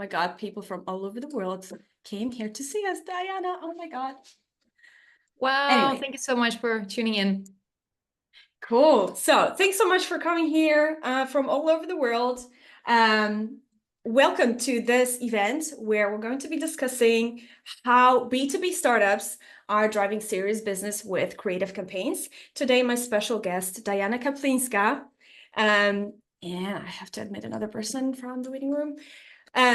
my God, people from all over the world came here to see us, Diana. Oh my God. Wow, Anyway. thank you so much for tuning in. Cool. So thanks so much for coming here from all over the world. Welcome to this event where we're going to be discussing how B2B startups are driving serious business with creative campaigns. Today, my special guest, Diana Kaplinska, and I have to admit another person from the waiting room.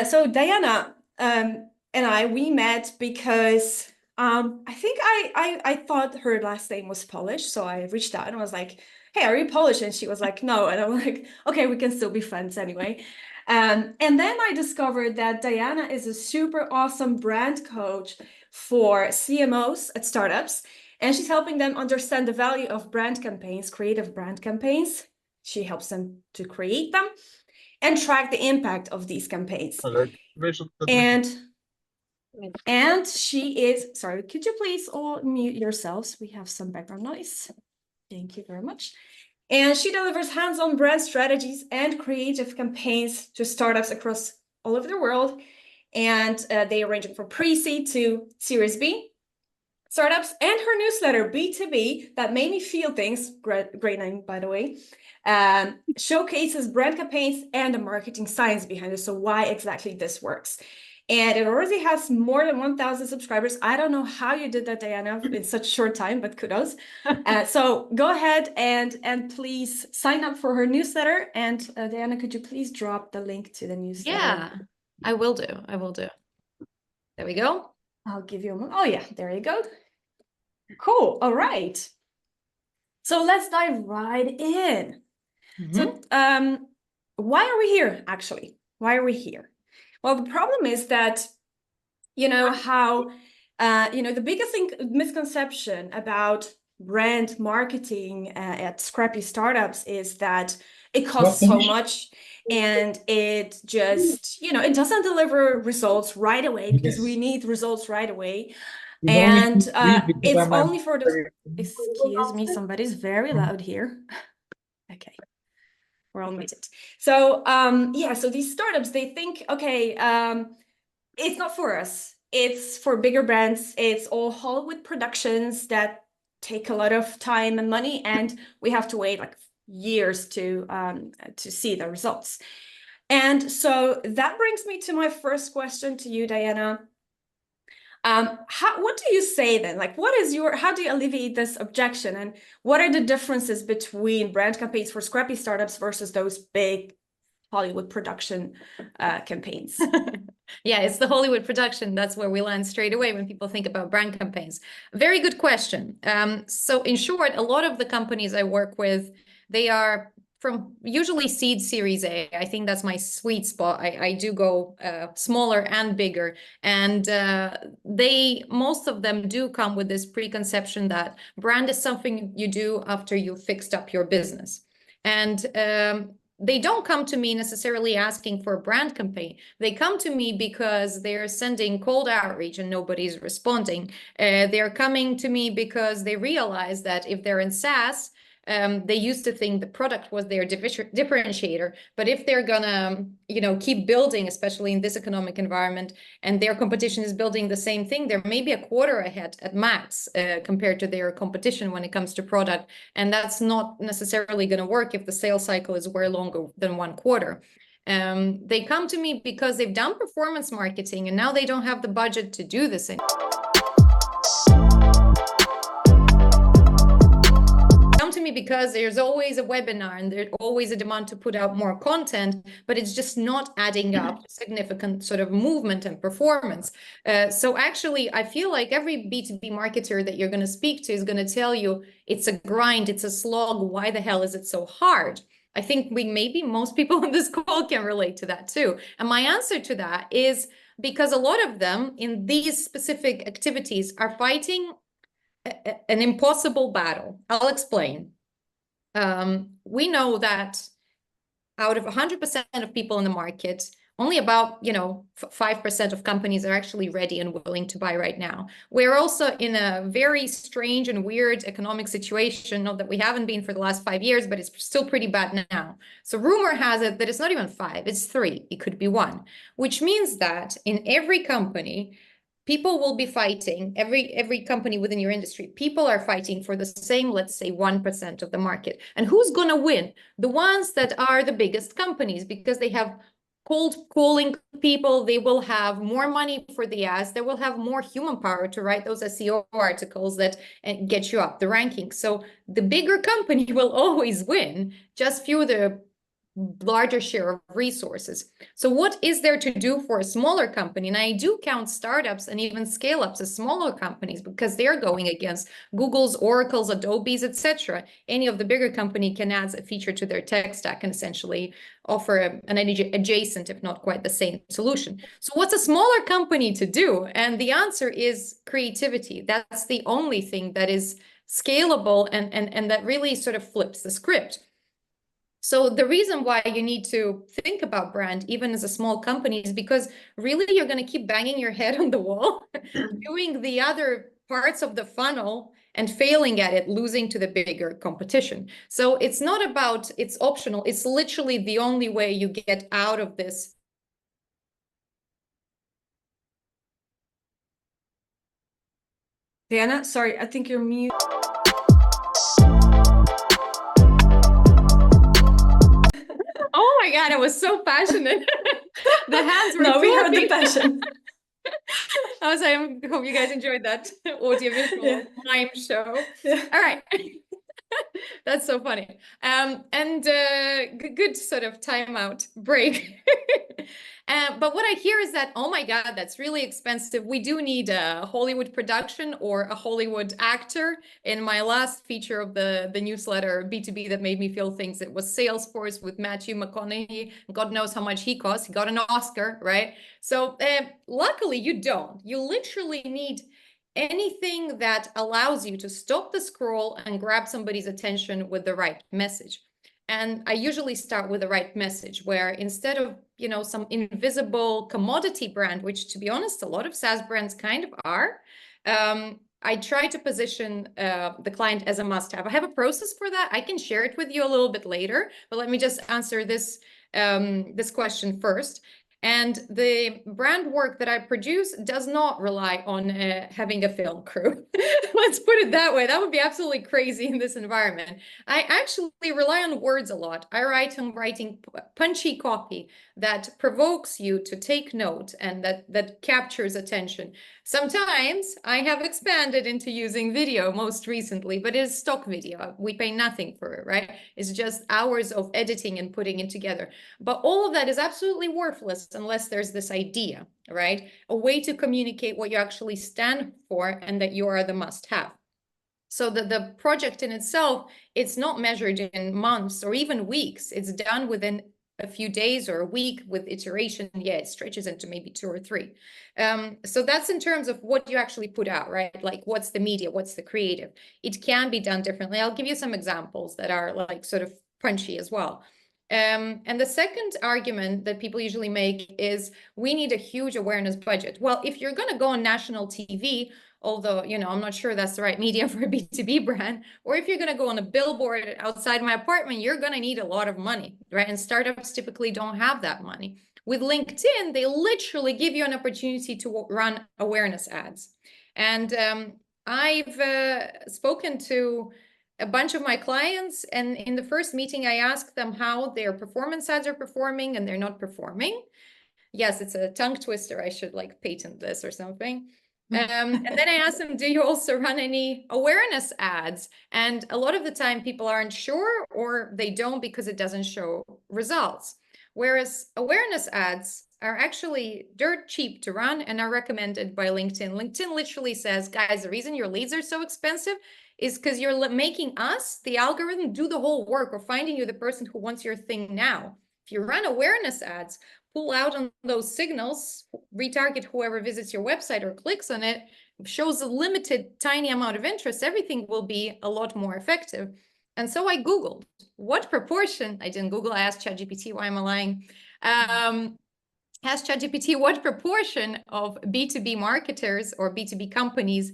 So Diana and we met because I think I thought her last name was Polish, so I reached out and was like, "Hey, are you Polish?" And she was like, "No," and I'm like, "Okay, we can still be friends anyway." And then I discovered that Diana is a super awesome brand coach for CMOs at startups, and she's helping them understand the value of brand campaigns, creative brand campaigns. She helps them to create them and track the impact of these campaigns. And she is, sorry, could you please all mute yourselves? We have some background noise. Thank you very much. And she delivers hands-on brand strategies and creative campaigns to startups across all over the world. And they are ranging from pre-seed to Series B startups. And her newsletter, B2B, that made me feel things, great name, by the way, showcases brand campaigns and the marketing science behind it. So why exactly this works. And it already has more than 1,000 subscribers. I don't know how you did that, Diana, in such a short time, but kudos. So go ahead and please sign up for her newsletter. And Diana, could you please drop the link to the newsletter? Yeah, I will do. I will do. There we go. I'll give you a moment. Oh yeah, there you go. Cool. All right. So let's dive right in. So why are we here, actually? Why are we here? Well, the problem is that, you know, how, the biggest misconception about brand marketing at scrappy startups is that it costs so much and it just, it doesn't deliver results right away because we need results right away. And it's only for the, excuse me, somebody's very loud here. Okay. We're all muted. So so these startups, they think, okay, it's not for us. It's for bigger brands. It's all Hollywood productions that take a lot of time and money, and we have to wait like years to see the results. And so that brings me to my first question to you, Diana. What do you say then? Like, how do you alleviate this objection? And what are the differences between brand campaigns for scrappy startups versus those big Hollywood production campaigns? Yeah, it's the Hollywood production. That's where we land straight away when people think about brand campaigns. Very good question. So in short, a lot of the companies I work with, they are from usually seed Series A. I think that's my sweet spot. I do go smaller and bigger. And most of them do come with this preconception that brand is something you do after you've fixed up your business. And they don't come to me necessarily asking for a brand campaign. They come to me because they're sending cold outreach and nobody's responding. They're coming to me because they realize that if they're in SaaS, they used to think the product was their differentiator, but if they're gonna, keep building, especially in this economic environment, and their competition is building the same thing, they're maybe a quarter ahead at max compared to their competition when it comes to product, and that's not necessarily going to work if the sales cycle is way longer than 1 quarter. They come to me because they've done performance marketing and now they don't have the budget to do this anymore. To me because there's always a webinar and there's always a demand to put out more content, but it's just not adding up to significant sort of movement and performance. So actually, I feel like every B2B marketer that you're going to speak to is going to tell you it's a grind, it's a slog. Why the hell is it so hard? I think maybe most people on this call can relate to that too. And my answer to that is because a lot of them in these specific activities are fighting an impossible battle. I'll explain. We know that out of 100% of people in the market, only about 5% of companies are actually ready and willing to buy right now. We're also in a very strange and weird economic situation, not that we haven't been for the last 5 years, but it's still pretty bad now. So rumor has it that it's not even 5, it's 3, it could be 1, which means that in every company, people will be fighting, every company within your industry, people are fighting for the same, let's say 1% of the market. And who's going to win? The ones that are the biggest companies, because they have cold calling people, they will have more money for the ads, they will have more human power to write those SEO articles that get you up the rankings. So the bigger company will always win, just few the larger share of resources. So what is there to do for a smaller company? And I do count startups and even scale-ups as smaller companies, because they're going against Google's, Oracle's, Adobe's, etc. Any of the bigger company can add a feature to their tech stack and essentially offer an adjacent, if not quite the same solution. So what's a smaller company to do? And the answer is creativity. That's the only thing that is scalable and that really sort of flips the script. So the reason why you need to think about brand, even as a small company, is because really you're going to keep banging your head on the wall, doing the other parts of the funnel and failing at it, losing to the bigger competition. So it's not about, it's optional. It's literally the only way you get out of this. Diana, sorry, I think you're mute. Oh my God, I was so passionate. The hands were No, we heard the clapping. passion. I hope you guys enjoyed that audiovisual mime show. Yeah. All right. That's so funny. And good sort of timeout break. But what I hear is that, oh my God, that's really expensive. We do need a Hollywood production or a Hollywood actor. In my last feature of the newsletter, B2B, that made me feel things, it was Salesforce with Matthew McConaughey. God knows how much he cost. He got an Oscar, right? So luckily you don't. You literally need anything that allows you to stop the scroll and grab somebody's attention with the right message. And I usually start with the right message, where instead of, some invisible commodity brand, which to be honest, a lot of SaaS brands kind of are, I try to position the client as a must-have. I have a process for that. I can share it with you a little bit later, but let me just answer this question first. And the brand work that I produce does not rely on having a film crew. Let's put it that way. That would be absolutely crazy in this environment. I actually rely on words a lot. I writing punchy copy that provokes you to take note and that captures attention. Sometimes I have expanded into using video most recently, but it's stock video. We pay nothing for it, right? It's just hours of editing and putting it together. But all of that is absolutely worthless unless there's this idea, right? A way to communicate what you actually stand for and that you are the must-have. So the project in itself, it's not measured in months or even weeks. It's done within a few days or a week with iteration. Yeah, it stretches into maybe 2 or 3. So that's in terms of what you actually put out, right? Like what's the media, what's the creative? It can be done differently. I'll give you some examples that are like sort of punchy as well. And the second argument that people usually make is we need a huge awareness budget. Well, if you're going to go on national TV, although, I'm not sure that's the right medium for a B2B brand, or if you're going to go on a billboard outside my apartment, you're going to need a lot of money, right? And startups typically don't have that money. With LinkedIn, they literally give you an opportunity to run awareness ads. And I've spoken to a bunch of my clients, and in the first meeting, I asked them how their performance ads are performing, and they're not performing. Yes, it's a tongue twister. I should like patent this or something. And then I asked them, do you also run any awareness ads? And a lot of the time people aren't sure, or they don't because it doesn't show results. Whereas awareness ads are actually dirt cheap to run and are recommended by LinkedIn. LinkedIn literally says, guys, the reason your leads are so expensive is because you're making us, the algorithm, do the whole work, or finding you the person who wants your thing now. If you run awareness ads, pull out on those signals, retarget whoever visits your website or clicks on it, shows a limited, tiny amount of interest, everything will be a lot more effective. And so I Googled what proportion, I didn't Google, I asked ChatGPT, why am I lying? asked ChatGPT what proportion of B2B marketers or B2B companies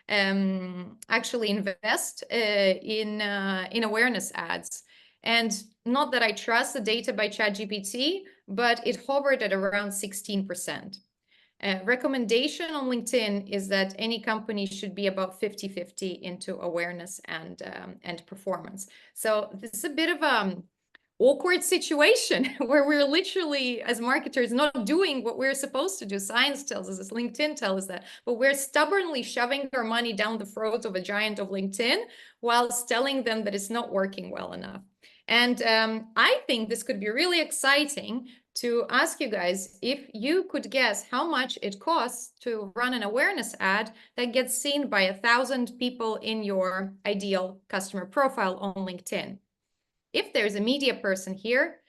actually invest in awareness ads. And not that I trust the data by ChatGPT, but it hovered at around 16%. Recommendation on LinkedIn is that any company should be about 50-50 into awareness and performance. So this is a bit of awkward situation where we're literally, as marketers, not doing what we're supposed to do. Science tells us, as LinkedIn tells us that, but we're stubbornly shoving our money down the throat of a giant of LinkedIn whilst telling them that it's not working well enough. And I think this could be really exciting to ask you guys if you could guess how much it costs to run an awareness ad that gets seen by 1,000 people in your ideal customer profile on LinkedIn. If there's a media person here,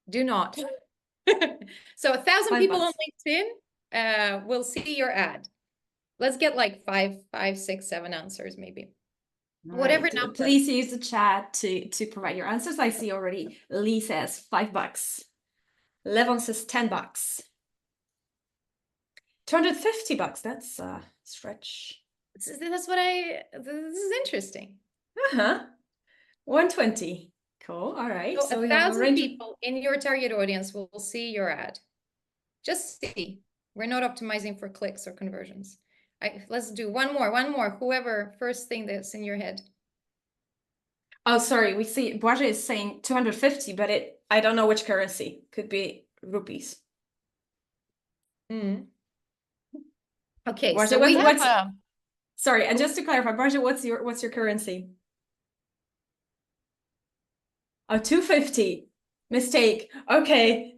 do not. So 1,000 people on LinkedIn will see your ad. Let's get like five, 6, 7 answers maybe. Whatever Right. number. Please use the chat to provide your answers. I see already Lee says $5. Levon says $10. $250. That's a stretch. That's what this is interesting. 120. Cool. All right. So 1,000 people in your target audience will see your ad. Just see. We're not optimizing for clicks or conversions. Let's do one more. Whoever, first thing that's in your head. Oh, sorry. We see Boaja is saying 250, but I don't know which currency. Could be rupees. Okay, Boaja, so we have sorry, and just to clarify, Boaja, what's your currency? Oh, 250. Mistake. Okay.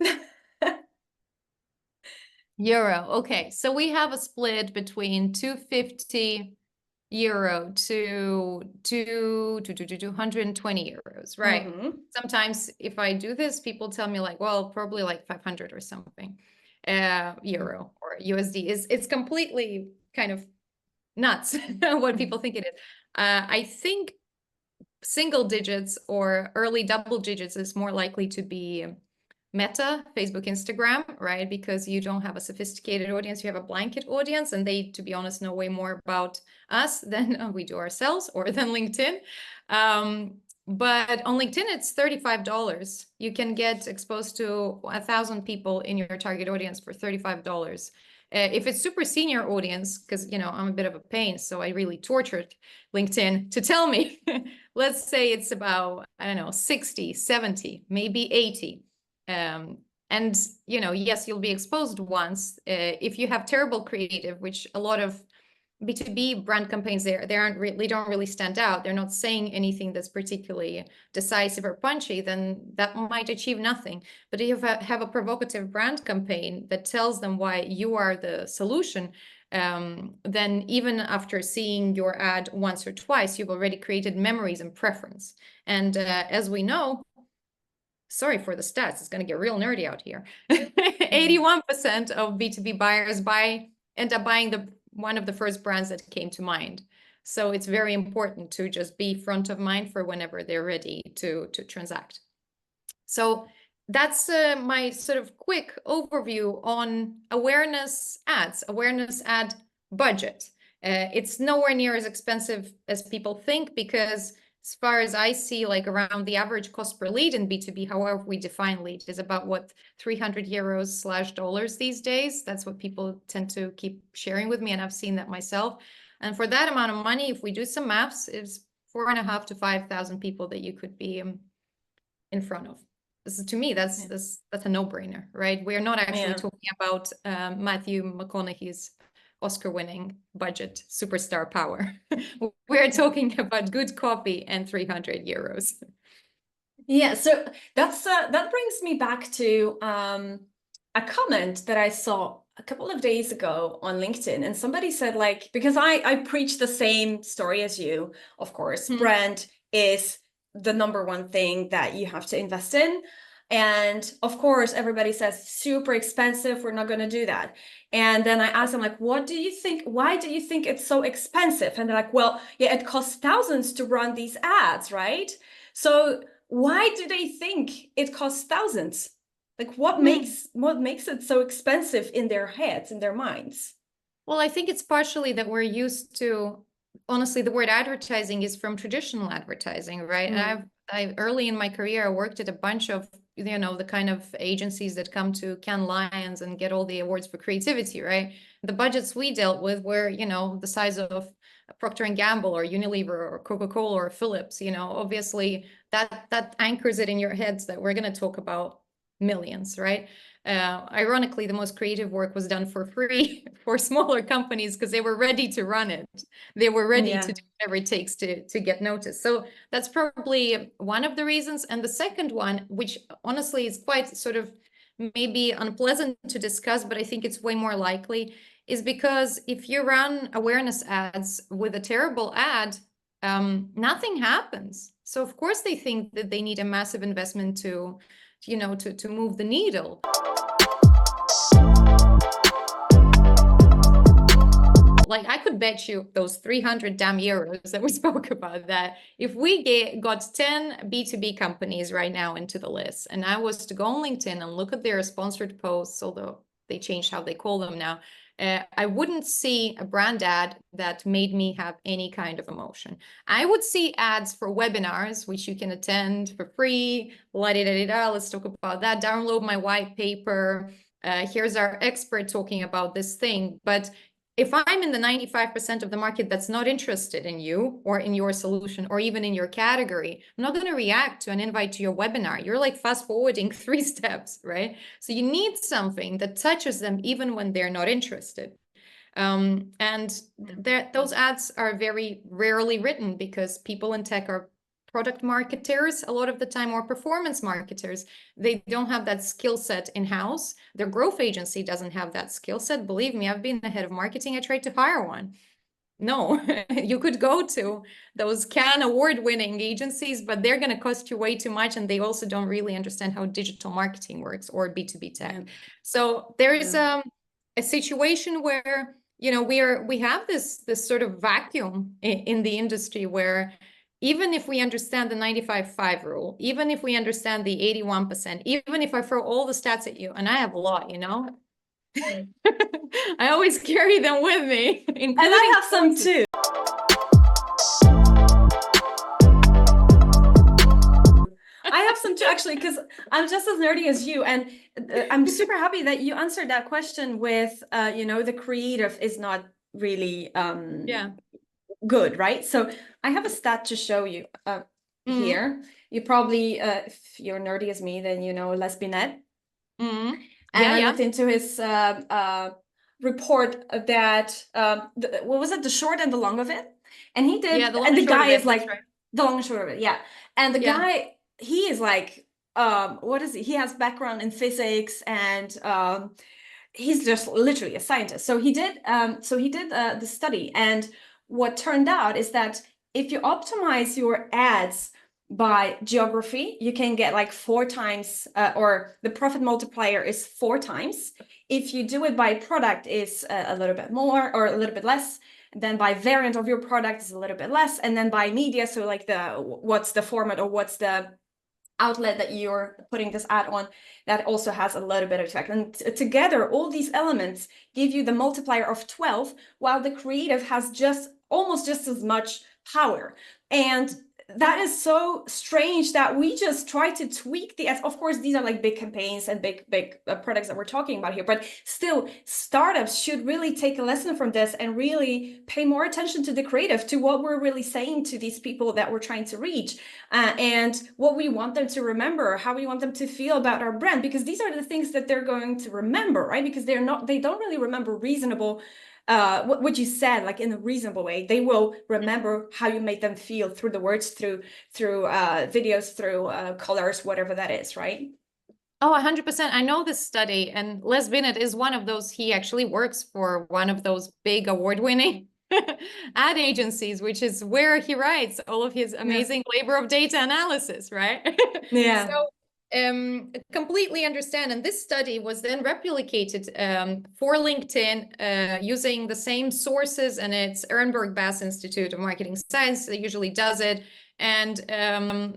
Euro. Okay, so we have a split between 250 euro to 220 euros, right? Sometimes if I do this, people tell me like, well, probably like 500 or something euro or USD. It's completely kind of nuts what people think it is. I think single digits or early double digits is more likely to be Meta, Facebook, Instagram, right? Because you don't have a sophisticated audience, you have a blanket audience, and they, to be honest, know way more about us than we do ourselves or than LinkedIn. But on LinkedIn, it's $35. You can get exposed to 1,000 people in your target audience for $35. If it's super senior audience, because I'm a bit of a pain, so I really tortured LinkedIn to tell me, let's say it's about, I don't know, 60, 70, maybe 80. And yes, you'll be exposed once. If you have terrible creative, which a lot of B2B brand campaigns, they don't really stand out. They're not saying anything that's particularly decisive or punchy, then that might achieve nothing. But if you have a provocative brand campaign that tells them why you are the solution, then even after seeing your ad once or twice, you've already created memories and preference. And as we know, sorry for the stats, it's going to get real nerdy out here. 81% of B2B buyers end up buying one of the first brands that came to mind. So it's very important to just be front of mind for whenever they're ready to transact. So that's my sort of quick overview on awareness ads, awareness ad budget. It's nowhere near as expensive as people think, because as far as I see, like around the average cost per lead in B2B, however we define lead, is about what, 300 euros / dollars these days. That's what people tend to keep sharing with me, and I've seen that myself. And for that amount of money, if we do some maths, it's 4,500 to 5,000 people that you could be in front of. This is, to me, that's a no-brainer, right? We're not actually talking about Matthew McConaughey's Oscar-winning budget superstar power. We're talking about good copy and 300 euros. Yeah, so that brings me back to a comment that I saw a couple of days ago on LinkedIn, and somebody said, like, because I preach the same story as you, of course, brand is the number one thing that you have to invest in. And of course, everybody says super expensive, we're not going to do that. And then I asked them, like, what do you think? Why do you think it's so expensive? And they're like, well, yeah, it costs thousands to run these ads, right? So why do they think it costs thousands? Like what makes it so expensive in their heads, in their minds? Well, I think it's partially that we're used to, honestly, the word advertising is from traditional advertising, right? And I early in my career, I worked at a bunch of, the kind of agencies that come to Cannes Lions and get all the awards for creativity, right? The budgets we dealt with were, the size of Procter and Gamble or Unilever or Coca-Cola or Philips, obviously that anchors it in your heads that we're going to talk about millions, right? Ironically, the most creative work was done for free for smaller companies because they were ready to run it. They were ready to do whatever it takes to get noticed. So that's probably one of the reasons. And the second one, which honestly is quite sort of maybe unpleasant to discuss, but I think it's way more likely, is because if you run awareness ads with a terrible ad, nothing happens. So of course they think that they need a massive investment to move the needle. Like I could bet you those 300 damn euros that we spoke about, that if we got 10 B2B companies right now into the list, and I was to go on LinkedIn and look at their sponsored posts, although they changed how they call them now, I wouldn't see a brand ad that made me have any kind of emotion. I would see ads for webinars, which you can attend for free. La-di-da-di-da, let's talk about that. Download my white paper. Here's our expert talking about this thing. But if I'm in the 95% of the market that's not interested in you or in your solution or even in your category, I'm not going to react to an invite to your webinar. You're like fast forwarding 3 steps, right? So you need something that touches them even when they're not interested. And those ads are very rarely written because people in tech are product marketers a lot of the time, or performance marketers. They don't have that skill set in-house. Their growth agency doesn't have that skill set. Believe me, I've been the head of marketing. I tried to hire one. No, you could go to those Cannes award-winning agencies, but they're going to cost you way too much, and they also don't really understand how digital marketing works or B2B tech. So there is a situation where we have this sort of vacuum in the industry where even if we understand the 95-5 rule, even if we understand the 81%, even if I throw all the stats at you, and I have a lot, I always carry them with me, including and I have some too. I have some too, actually, because I'm just as nerdy as you, and I'm super happy that you answered that question with, the creative is not really good, right? So I have a stat to show you here. You probably, if you're nerdy as me, then you know Les Binet. And I looked into his report that, what was it, the short and the long of it? And he did, and the guy is like, the long and short of it, and the guy, he is like, what is he? He has background in physics, and he's just literally a scientist. So he did the study, and what turned out is that if you optimize your ads by geography, you can get like 4 times, or the profit multiplier is 4 times. If you do it by product, is a little bit more or a little bit less. Then by variant of your product is a little bit less, and then by media, so like what's the format or what's the outlet that you're putting this ad on, that also has a little bit of effect. And together, all these elements give you the multiplier of 12, while the creative has almost just as much power. And that is so strange that we just try to tweak the ads. Of course, these are like big campaigns and big products that we're talking about here, but still, startups should really take a lesson from this and really pay more attention to the creative, to what we're really saying to these people that we're trying to reach, and what we want them to remember, how we want them to feel about our brand, because these are the things that they're going to remember, right? Because they don't really remember reasonable, what you said, like in a reasonable way. They will remember how you made them feel through the words, through videos, through colors, whatever that is, right? Oh, 100%. I know this study, and Les Binet is one of those. He actually works for one of those big award-winning ad agencies, which is where he writes all of his amazing labor of data analysis, right? Yeah. So completely understand. And this study was then replicated for LinkedIn using the same sources, and it's Ehrenberg Bass Institute of Marketing Science that usually does it. And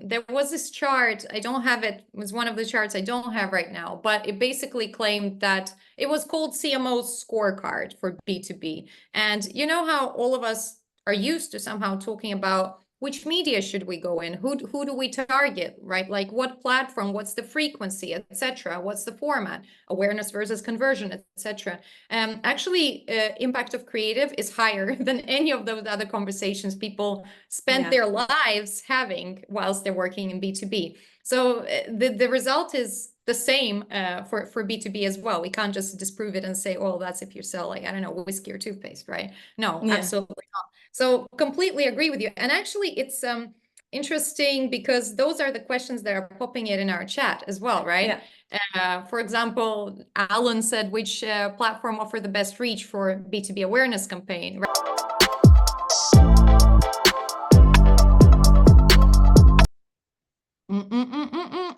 there was this chart, I don't have it, it was one of the charts I don't have right now, but it basically claimed that it was called CMO's scorecard for B2B. And you know how all of us are used to somehow talking about which media should we go in? Who do we target, right? Like what platform, what's the frequency, etc. What's the format, awareness versus conversion, etc. Actually, impact of creative is higher than any of those other conversations people spend their lives having whilst they're working in B2B. So the result is the same for B2B as well. We can't just disprove it and say, oh, that's if you sell, like, I don't know, whiskey or toothpaste, right? No, absolutely not. So completely agree with you. And actually, it's interesting because those are the questions that are popping in our chat as well, right? For example, Alan said, which platform offer the best reach for B2B awareness campaign, right?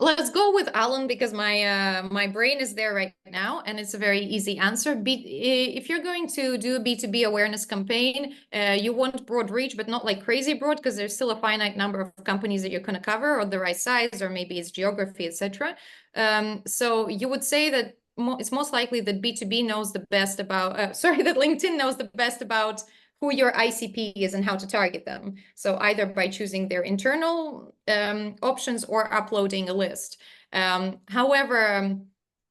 Let's go with Alan because my brain is there right now, and it's a very easy answer. If you're going to do a B2B awareness campaign, you want broad reach, but not like crazy broad, because there's still a finite number of companies that you're going to cover, or the right size, or maybe it's geography, etc. So you would say that it's most likely that B2B knows the best about, that LinkedIn knows the best about who your ICP is and how to target them. So either by choosing their internal options or uploading a list. However,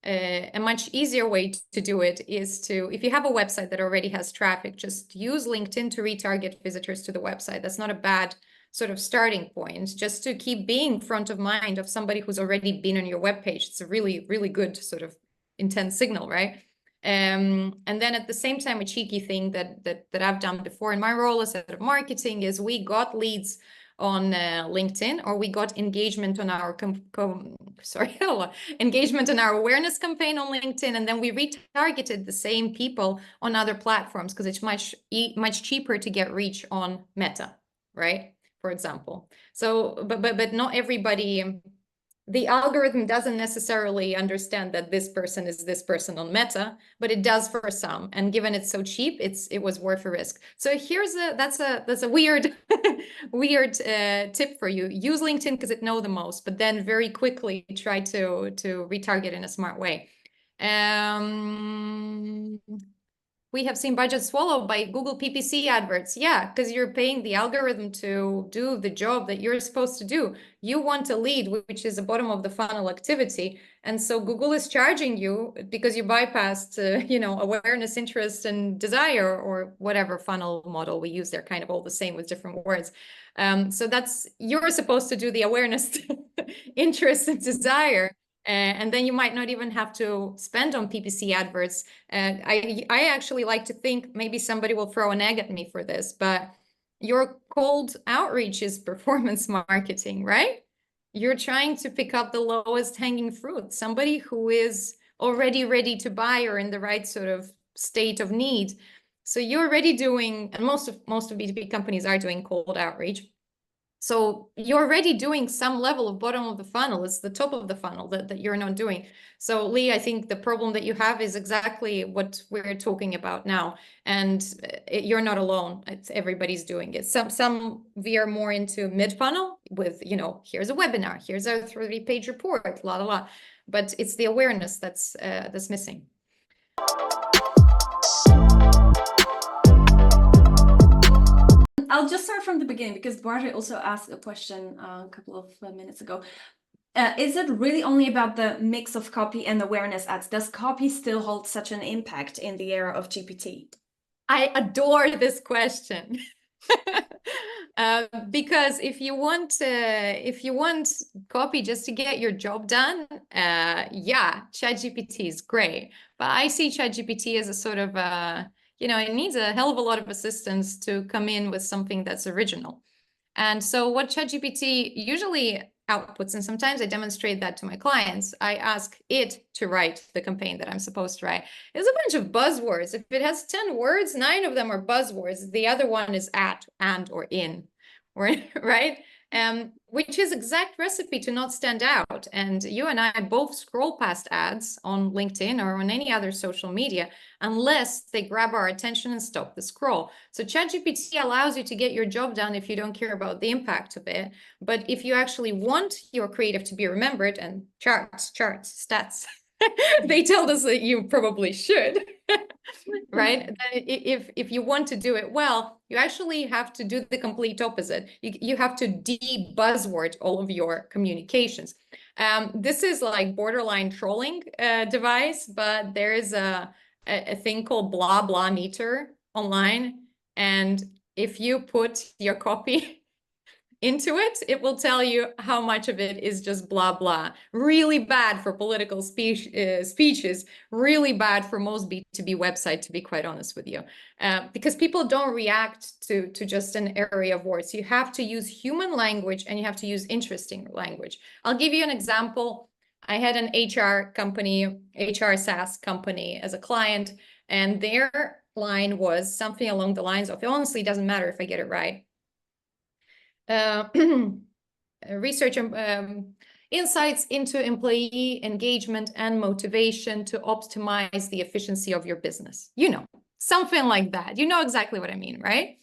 a much easier way to do it is to, if you have a website that already has traffic, just use LinkedIn to retarget visitors to the website. That's not a bad sort of starting point, just to keep being front of mind of somebody who's already been on your webpage. It's a really, really good sort of intense signal, right? And then at the same time, a cheeky thing that I've done before in my role as head of marketing is we got leads on LinkedIn, or we got engagement on our engagement on our awareness campaign on LinkedIn, and then we retargeted the same people on other platforms because it's much cheaper to get reach on Meta, right? For example. So, but not everybody. The algorithm doesn't necessarily understand that this person is this person on Meta, but it does for some. And given it's so cheap, it was worth a risk. So that's a weird weird tip for you. Use LinkedIn because it knows the most, but then very quickly try to retarget in a smart way. We have seen budgets swallowed by Google PPC adverts. Yeah, because you're paying the algorithm to do the job that you're supposed to do. You want a lead, which is a bottom of the funnel activity. And so Google is charging you because you bypassed, awareness, interest, and desire, or whatever funnel model we use. They're kind of all the same with different words. So you're supposed to do the awareness, interest, and desire. And then you might not even have to spend on PPC adverts. I actually like to think, maybe somebody will throw an egg at me for this, but your cold outreach is performance marketing, right? You're trying to pick up the lowest hanging fruit, somebody who is already ready to buy or in the right sort of state of need. So you're already doing, and most of B2B companies are doing cold outreach. So you're already doing some level of bottom of the funnel. It's the top of the funnel that you're not doing. So Lee, I think the problem that you have is exactly what we're talking about now. And you're not alone. Everybody's doing it. Some veer more into mid-funnel with, here's a webinar, here's a 3-page report, la, la, la. But it's the awareness that's missing. I'll just start from the beginning because Barbara also asked a question a couple of minutes ago. Is it really only about the mix of copy and awareness ads? Does copy still hold such an impact in the era of GPT? I adore this question. Because if you want copy just to get your job done, yeah, ChatGPT is great. But I see ChatGPT as a sort of it needs a hell of a lot of assistance to come in with something that's original. And so what ChatGPT usually outputs, and sometimes I demonstrate that to my clients, I ask it to write the campaign that I'm supposed to write. It's a bunch of buzzwords. If it has 10 words, 9 of them are buzzwords. The other one is at, and, or in, right? which is exact recipe to not stand out. And you and I both scroll past ads on LinkedIn or on any other social media unless they grab our attention and stop the scroll. So ChatGPT allows you to get your job done if you don't care about the impact of it. But if you actually want your creative to be remembered, and charts, stats, they tell us that you probably should, right? Then if you want to do it well, you actually have to do the complete opposite. You have to de-buzzword all of your communications. This is like borderline trolling device, but there is a thing called blah blah meter online, and if you put your copy into it, it will tell you how much of it is just blah blah. Really bad for political speeches, really bad for most B2B website, to be quite honest with you, because people don't react to just an array of words. You have to use human language and you have to use interesting language. I'll give you an example. I had an HR company, HR SaaS company as a client, and their line was something along the lines of, it honestly doesn't matter if I get it right. Research insights into employee engagement and motivation to optimize the efficiency of your business. You know, something like that. You know exactly what I mean, right?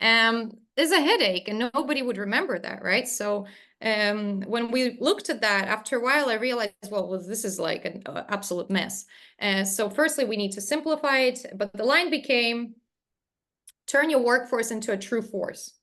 There's a headache and nobody would remember that, right? So when we looked at that, after a while, I realized, well, this is like an absolute mess. So firstly, we need to simplify it, but the line became, turn your workforce into a true force.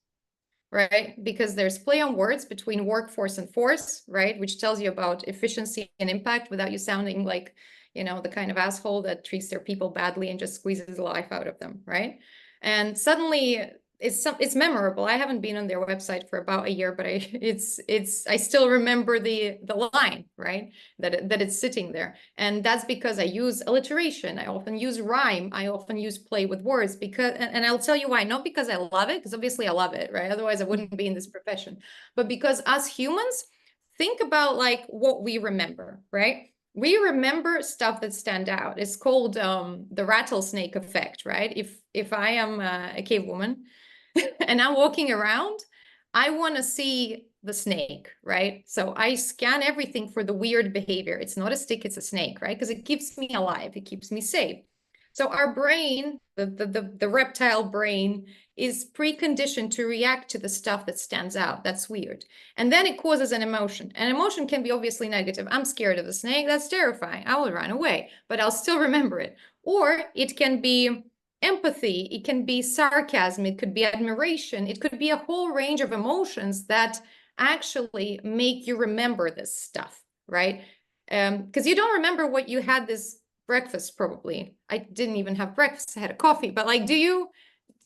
Right? Because there's play on words between workforce and force, right? Which tells you about efficiency and impact without you sounding like, you know, the kind of asshole that treats their people badly and just squeezes the life out of them, right? And suddenly it's memorable. I haven't been on their website for about a year, but I still remember the line, right? That it's sitting there. And that's because I use alliteration. I often use rhyme. I often use play with words because, and I'll tell you why, not because I love it, because obviously I love it, right? Otherwise I wouldn't be in this profession, but because us humans think about like what we remember, right? We remember stuff that stand out. It's called the rattlesnake effect, right? If I am a cave woman and I'm walking around, I want to see the snake, right? So I scan everything for the weird behavior. It's not a stick, it's a snake, right? Because it keeps me alive, it keeps me safe. So our brain, the reptile brain, is preconditioned to react to the stuff that stands out. That's weird. And then it causes an emotion. An emotion can be obviously negative. I'm scared of the snake. That's terrifying. I will run away, but I'll still remember it. Or it can be empathy. It can be sarcasm. It could be admiration. It could be a whole range of emotions that actually make you remember this stuff, right? Because you don't remember what you had this breakfast, probably. I didn't even have breakfast. I had a coffee, but like,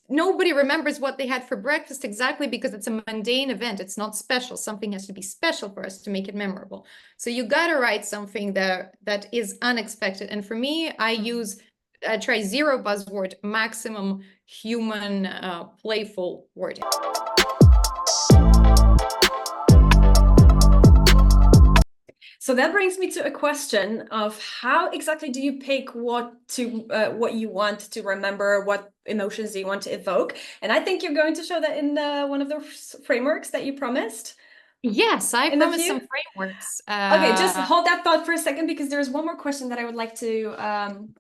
nobody remembers what they had for breakfast exactly because it's a mundane event. It's not special. Something has to be special for us to make it memorable. So you got to write something that is unexpected. And for me, I try zero buzzword, maximum human, playful wording. So that brings me to a question of how exactly do you pick what you want to remember, what emotions do you want to evoke? And I think you're going to show that in one of the frameworks that you promised. Yes, I promised some frameworks. Okay, just hold that thought for a second because there's one more question that I would like to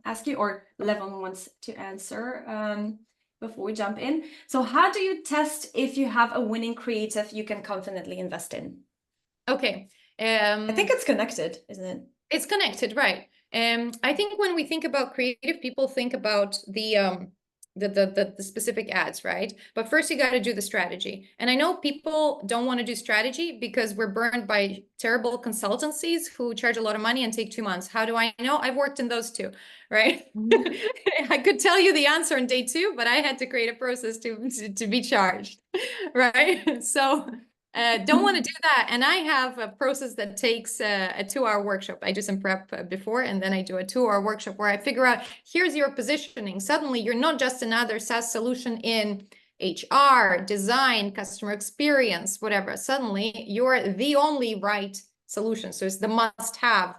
ask you, or Levon wants to answer before we jump in. So how do you test if you have a winning creative you can confidently invest in? Okay. I think it's connected, isn't it? It's connected, right? I think when we think about creative, people think about the specific ads, right? But first you got to do the strategy. And I know people don't want to do strategy because we're burned by terrible consultancies who charge a lot of money and take 2 months. How do I know? I've worked in those too, right? I could tell you the answer on day 2, but I had to create a process to be charged, right? So don't want to do that. And I have a process that takes a 2-hour workshop. I do some prep before, and then I do a 2-hour workshop where I figure out, here's your positioning. Suddenly, you're not just another SaaS solution in HR, design, customer experience, whatever. Suddenly, you're the only right solution. So it's the must-have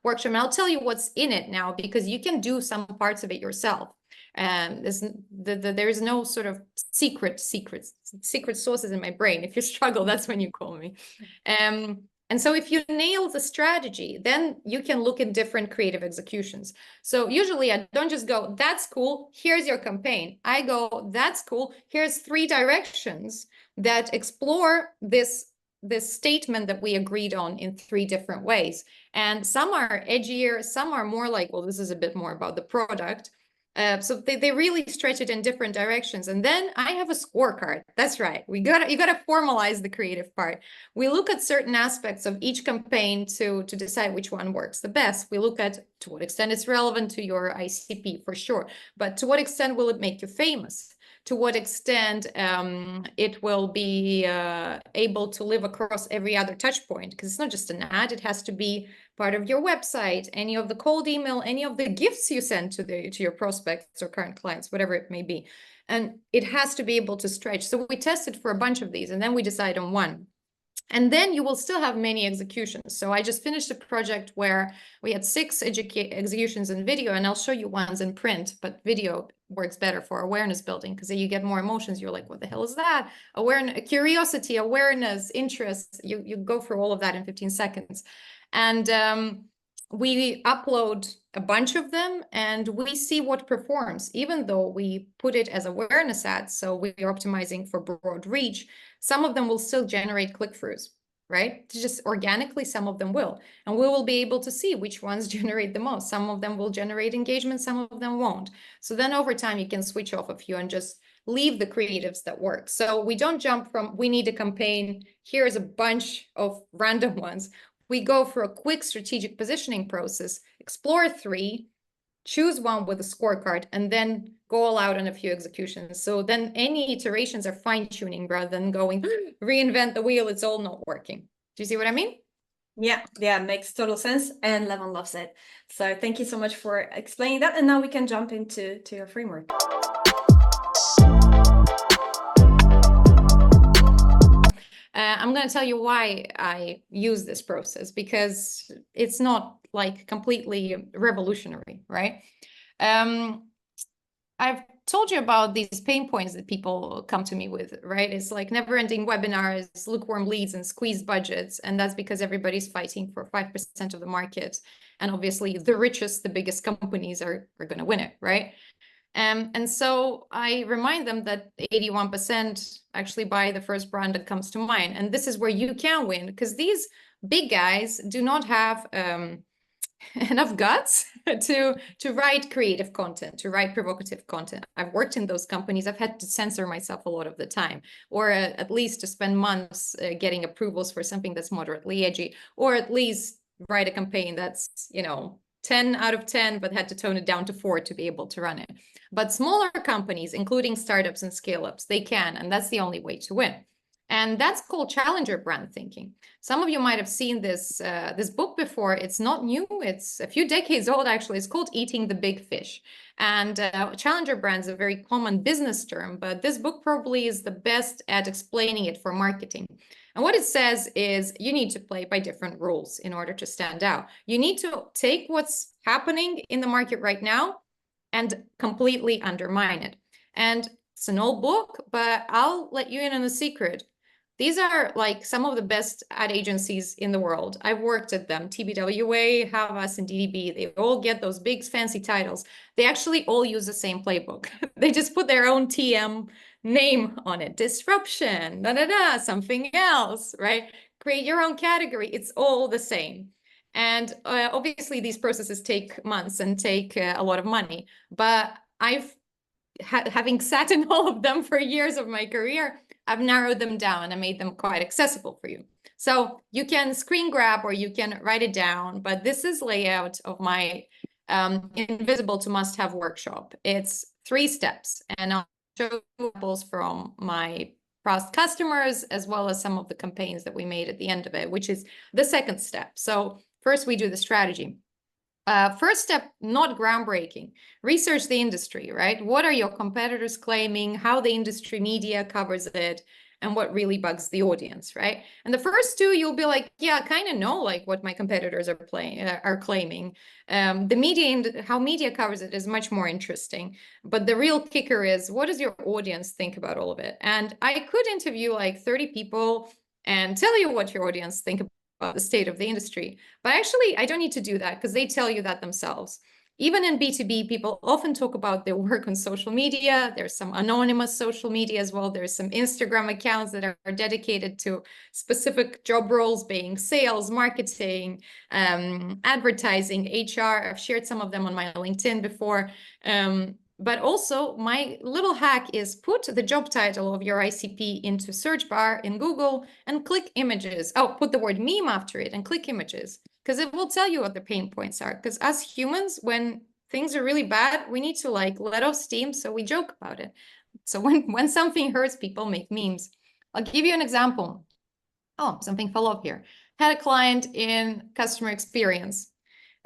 workshop. And I'll tell you what's in it now, because you can do some parts of it yourself. There is no sort of secret sources in my brain. If you struggle, that's when you call me. And so if you nail the strategy, then you can look at different creative executions. So usually I don't just go, that's cool, here's your campaign. I go, that's cool, here's 3 directions that explore this statement that we agreed on in 3 different ways. And some are edgier, some are more like, well, this is a bit more about the product. So they really stretch it in different directions. And then I have a scorecard. That's right. You gotta formalize the creative part. We look at certain aspects of each campaign to decide which one works the best. We look at to what extent it's relevant to your ICP for sure, but to what extent will it make you famous? To what extent it will be able to live across every other touch point, because it's not just an ad, it has to be part of your website, any of the cold email, any of the gifts you send to your prospects or current clients, whatever it may be. And it has to be able to stretch. So we tested for a bunch of these and then we decide on one. And then you will still have many executions. So I just finished a project where we had 6 executions in video, and I'll show you ones in print, but video works better for awareness building because you get more emotions. You're like, what the hell is that? Awareness, curiosity, awareness, interest. You go through all of that in 15 seconds. And we upload a bunch of them and we see what performs, even though we put it as awareness ads. So we're optimizing for broad reach. Some of them will still generate click-throughs, right? Just organically, some of them will. And we will be able to see which ones generate the most. Some of them will generate engagement, some of them won't. So then over time, you can switch off a few and just leave the creatives that work. So we don't jump from, we need a campaign, here's a bunch of random ones. We go for a quick strategic positioning process, explore 3, choose one with a scorecard, and then go all out on a few executions. So then any iterations are fine-tuning rather than going, reinvent the wheel, it's all not working. Do you see what I mean? Yeah, makes total sense. And Levon loves it. So thank you so much for explaining that. And now we can jump into your framework. I'm going to tell you why I use this process, because it's not like completely revolutionary, right? I've told you about these pain points that people come to me with, right? It's like never-ending webinars, lukewarm leads, and squeezed budgets. And that's because everybody's fighting for 5% of the market. And obviously the richest, the biggest companies are going to win it, right? And so I remind them that 81% actually buy the first brand that comes to mind. And this is where you can win, because these big guys do not have enough guts to write creative content, to write provocative content. I've worked in those companies. I've had to censor myself a lot of the time, or at least to spend months getting approvals for something that's moderately edgy, or at least write a campaign that's, 10 out of 10, but had to tone it down to 4 to be able to run it. But smaller companies, including startups and scale-ups, they can, and that's the only way to win. And that's called challenger brand thinking. Some of you might have seen this book before. It's not new. It's a few decades old, actually. It's called Eating the Big Fish. And challenger brand is a very common business term, but this book probably is the best at explaining it for marketing. And what it says is you need to play by different rules in order to stand out. You need to take what's happening in the market right now and completely undermine it. And it's an old book, but I'll let you in on a secret. These are like some of the best ad agencies in the world. I've worked at them. TBWA, Havas, and DDB. They all get those big fancy titles. They actually all use the same playbook. They just put their own TM name on it. Disruption, something else, right? Create your own category. It's all the same. And obviously these processes take months and take a lot of money. But having sat in all of them for years of my career, I've narrowed them down and made them quite accessible for you. So you can screen grab or you can write it down, but this is layout of my invisible to must-have workshop. It's 3 steps, and I'll show examples from my past customers, as well as some of the campaigns that we made at the end of it, which is the second step. So first we do the strategy. First step, not groundbreaking. Research the industry, right? What are your competitors claiming? How the industry media covers it? and what really bugs the audience, right? And the first two, you'll be like, yeah, I kind of know like what my competitors are claiming. The media and how media covers it is much more interesting. But the real kicker is, what does your audience think about all of it? And I could interview like 30 people and tell you what your audience think about the state of the industry. But actually, I don't need to do that because they tell you that themselves. Even in B2B, people often talk about their work on social media. There's some anonymous social media as well. There's some Instagram accounts that are dedicated to specific job roles, being sales, marketing, advertising, HR. I've shared some of them on my LinkedIn before. But also my little hack is put the job title of your ICP into search bar in Google and click images. Oh, put the word meme after it and click images, because it will tell you what the pain points are. Because as humans, when things are really bad, we need to like let off steam, so we joke about it. So when something hurts, people make memes. I'll give you an example. Oh, something fell off here. Had a client in customer experience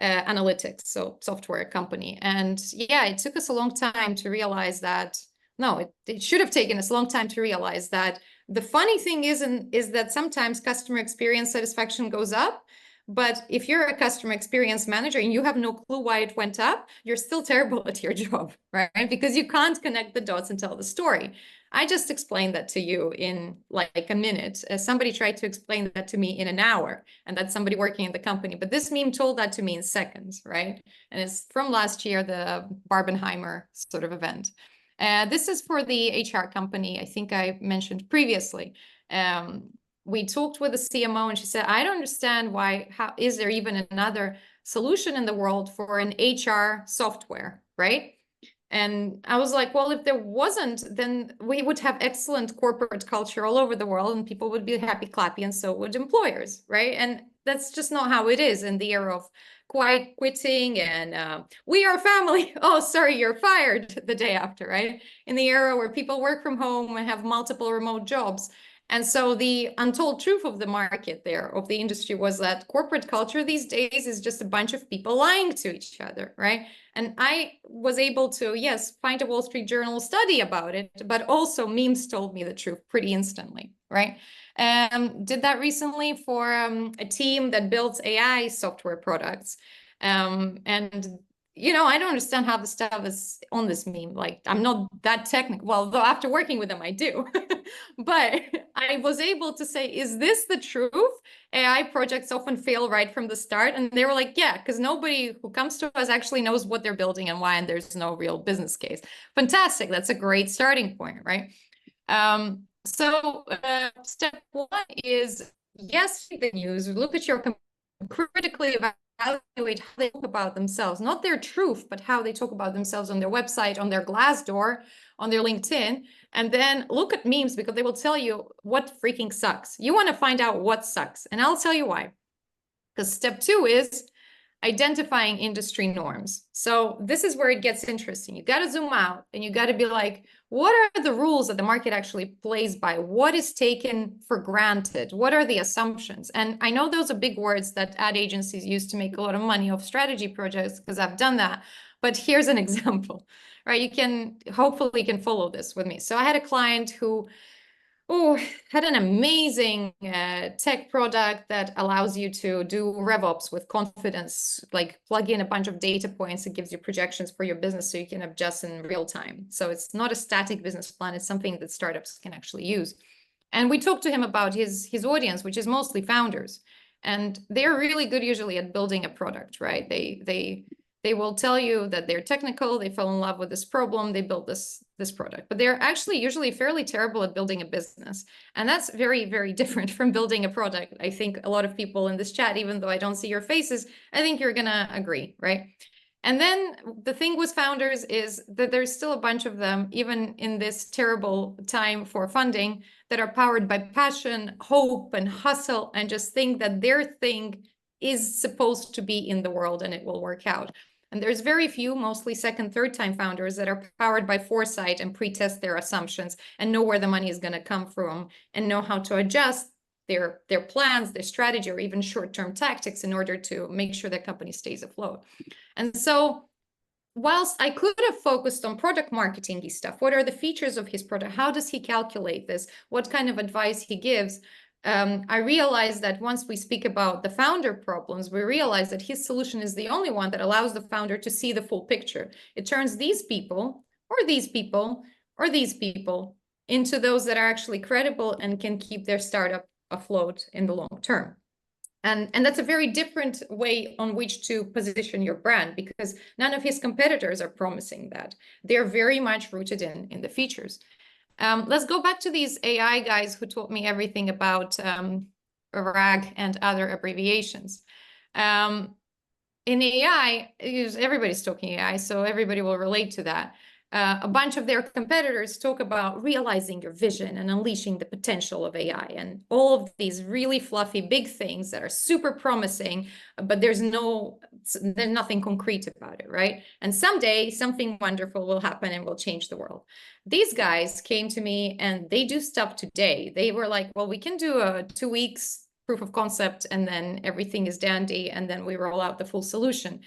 analytics, so software company. And yeah, it took us a long time to realize that, no, it should have taken us a long time to realize that the funny thing is that sometimes customer experience satisfaction goes up, but if you're a customer experience manager and you have no clue why it went up, you're still terrible at your job, right? Because you can't connect the dots and tell the story. I just explained that to you in like a minute. Somebody tried to explain that to me in an hour, and that's somebody working in the company. But this meme told that to me in seconds, right? And it's from last year, the Barbenheimer sort of event. This is for the HR company I think I mentioned previously. We talked with the CMO and she said, I don't understand how is there even another solution in the world for an HR software, right? And I was like, well, if there wasn't, then we would have excellent corporate culture all over the world and people would be happy, clappy, and so would employers, right? And that's just not how it is in the era of quiet quitting and we are family. Oh, sorry, you're fired the day after, right? In the era where people work from home and have multiple remote jobs. And so the untold truth of the market there, of the industry, was that corporate culture these days is just a bunch of people lying to each other, right? And I was able to, yes, find a Wall Street Journal study about it, but also memes told me the truth pretty instantly, right? Did that recently for a team that builds AI software products. And I don't understand how the stuff is on this meme. Like, I'm not that technical. Well, though after working with them, I do. But I was able to say, is this the truth? AI projects often fail right from the start. And they were like, yeah, because nobody who comes to us actually knows what they're building and why, and there's no real business case. Fantastic. That's a great starting point, right? So step one is, yes, the news, look at your critically evaluate how they talk about themselves, not their truth, but how they talk about themselves on their website, on their Glassdoor, on their LinkedIn, and then look at memes because they will tell you what freaking sucks. You want to find out what sucks, and I'll tell you why. Because step two is identifying industry norms. So this is where it gets interesting. You got to zoom out and you got to be like, what are the rules that the market actually plays by? What is taken for granted? What are the assumptions? And I know those are big words that ad agencies use to make a lot of money off strategy projects, because I've done that. But here's an example, right? You can hopefully follow this with me. So I had a client who had an amazing tech product that allows you to do RevOps with confidence, like plug in a bunch of data points. It gives you projections for your business so you can adjust in real time. So it's not a static business plan. It's something that startups can actually use. And we talked to him about his audience, which is mostly founders. And they're really good usually at building a product, right? They will tell you that they're technical, they fell in love with this problem, they built this product, but they're actually usually fairly terrible at building a business. And that's very, very different from building a product. I think a lot of people in this chat, even though I don't see your faces, I think you're gonna agree, right? And then the thing with founders is that there's still a bunch of them, even in this terrible time for funding, that are powered by passion, hope, and hustle, and just think that their thing is supposed to be in the world and it will work out. And there's very few, mostly second, third time founders that are powered by foresight and pre-test their assumptions and know where the money is going to come from and know how to adjust their plans, their strategy, or even short-term tactics in order to make sure their company stays afloat. And so whilst I could have focused on product marketing stuff, what are the features of his product? How does he calculate this? What kind of advice he gives? I realized that once we speak about the founder problems, we realize that his solution is the only one that allows the founder to see the full picture. It turns these people, or these people, or these people into those that are actually credible and can keep their startup afloat in the long term. And that's a very different way on which to position your brand, because none of his competitors are promising that. They're very much rooted in the features. Let's go back to these AI guys who taught me everything about RAG and other abbreviations. In AI, everybody's talking AI, so everybody will relate to that. A bunch of their competitors talk about realizing your vision and unleashing the potential of AI and all of these really fluffy big things that are super promising, but there's nothing concrete about it, right? And someday something wonderful will happen and will change the world. These guys came to me and they do stuff today. They were like, well, we can do a 2 weeks proof of concept and then everything is dandy and then we roll out the full solution.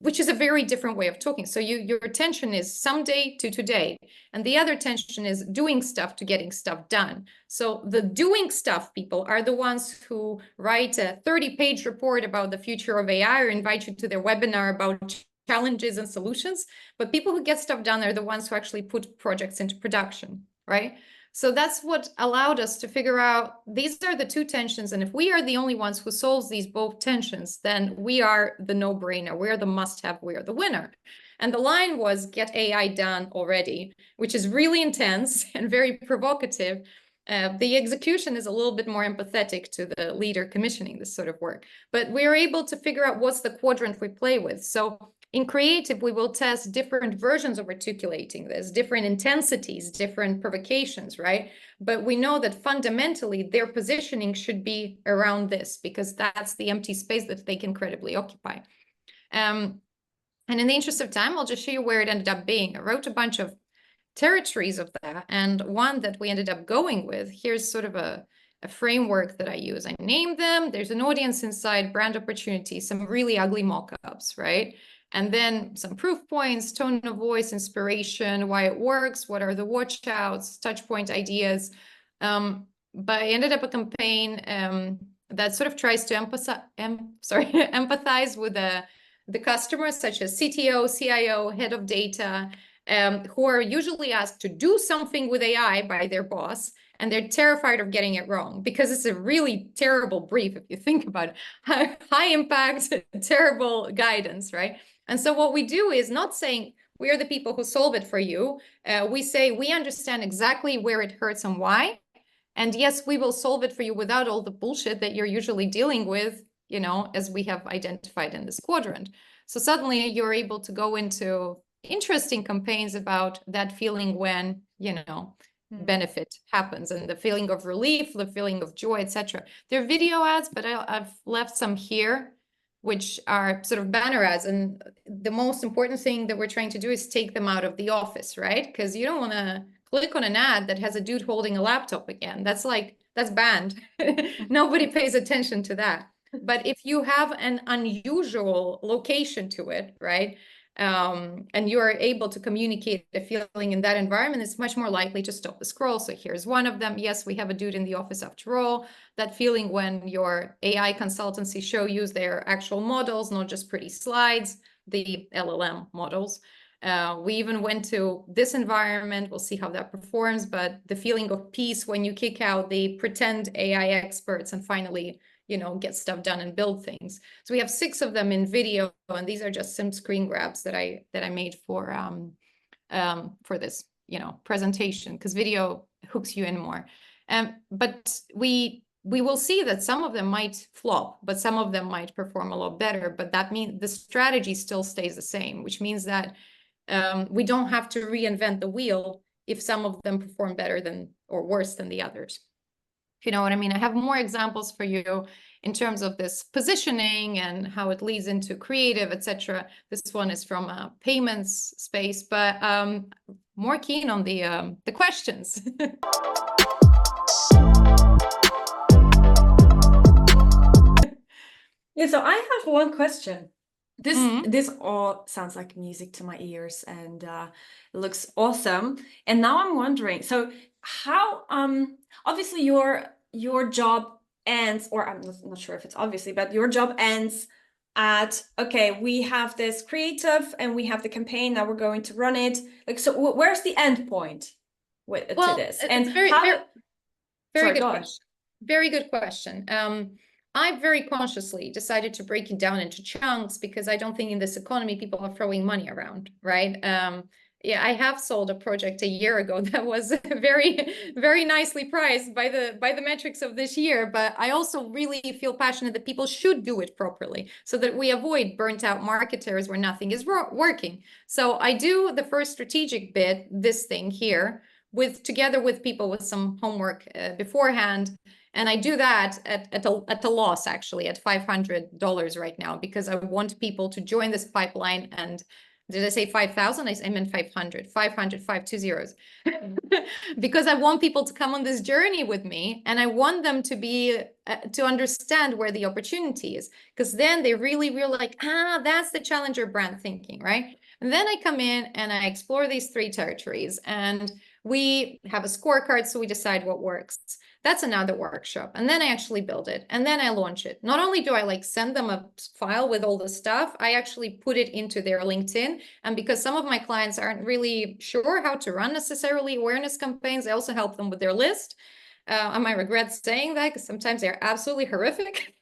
Which is a very different way of talking. So your attention is someday to today, and the other attention is doing stuff to getting stuff done. So the doing stuff people are the ones who write a 30-page report about the future of AI or invite you to their webinar about challenges and solutions. But people who get stuff done are the ones who actually put projects into production, right? So that's what allowed us to figure out these are the two tensions. And if we are the only ones who solves these both tensions, then we are the no-brainer. We're the must-have. We're the winner. And the line was get AI done already, which is really intense and very provocative. The execution is a little bit more empathetic to the leader commissioning this sort of work. But we are able to figure out what's the quadrant we play with. So in creative, we will test different versions of articulating this, different intensities, different provocations, right? But we know that fundamentally their positioning should be around this because that's the empty space that they can credibly occupy. And in the interest of time, I'll just show you where it ended up being. I wrote a bunch of territories of that, and one that we ended up going with, here's sort of a framework that I use. I name them, there's an audience inside, brand opportunity, some really ugly mock-ups, right? And then some proof points, tone of voice, inspiration, why it works, what are the watch outs, touch point ideas. But I ended up a campaign that sort of tries to empathize with the customers, such as CTO, CIO, head of data, who are usually asked to do something with AI by their boss, and they're terrified of getting it wrong because it's a really terrible brief if you think about it. High impact, terrible guidance, right? And so what we do is not saying we are the people who solve it for you. We say we understand exactly where it hurts and why. And yes, we will solve it for you without all the bullshit that you're usually dealing with, you know, as we have identified in this quadrant. So suddenly you're able to go into interesting campaigns about that feeling when, you know, benefit happens and the feeling of relief, the feeling of joy, etc. They're video ads, but I've left some here, which are sort of banner ads. And the most important thing that we're trying to do is take them out of the office, right? Because you don't want to click on an ad that has a dude holding a laptop again. That's banned. Nobody pays attention to that. But if you have an unusual location to it, right? And you are able to communicate a feeling in that environment, it's much more likely to stop the scroll. So here's one of them. Yes, we have a dude in the office after all. That feeling when your AI consultancy show you their actual models, not just pretty slides, the LLM models. We even went to this environment. We'll see how that performs. But the feeling of peace when you kick out the pretend AI experts and finally, you know, get stuff done and build things. So we have 6 of them in video, and these are just some screen grabs that I made for this, you know, presentation, because video hooks you in more. But we will see that some of them might flop, but some of them might perform a lot better. But that means the strategy still stays the same, which means that we don't have to reinvent the wheel if some of them perform better than or worse than the others. You know what I mean? I have more examples for you in terms of this positioning and how it leads into creative, etc. This one is from a payments space, but more keen on the questions. Yeah, so I have one question. This all sounds like music to my ears, and it looks awesome. And now I'm wondering, so how obviously your job ends, or I'm not sure if it's obviously, but your job ends at, okay, we have this creative and we have the campaign, now we're going to run it. Like, so where's the end point to this? And it's very, how very, very sorry, good go on. question. Very good question. I very consciously decided to break it down into chunks because I don't think in this economy people are throwing money around, right? Yeah, I have sold a project a year ago that was very, very nicely priced by the metrics of this year. But I also really feel passionate that people should do it properly so that we avoid burnt out marketers where nothing is working. So I do the first strategic bit, this thing here, together with people with some homework beforehand. And I do that at a loss, actually, at $500 right now, because I want people to join this pipeline. And did I say 5,000? I meant 500, 500, 520. Because I want people to come on this journey with me, and I want them to be to understand where the opportunity is, because then they really like, that's the challenger brand thinking, right? And then I come in and I explore these 3 territories, and we have a scorecard, so we decide what works. That's another workshop. And then I actually build it, and then I launch it. Not only do I like send them a file with all the stuff, I actually put it into their LinkedIn. And because some of my clients aren't really sure how to run necessarily awareness campaigns, I also help them with their list. I might regret saying that because sometimes they're absolutely horrific.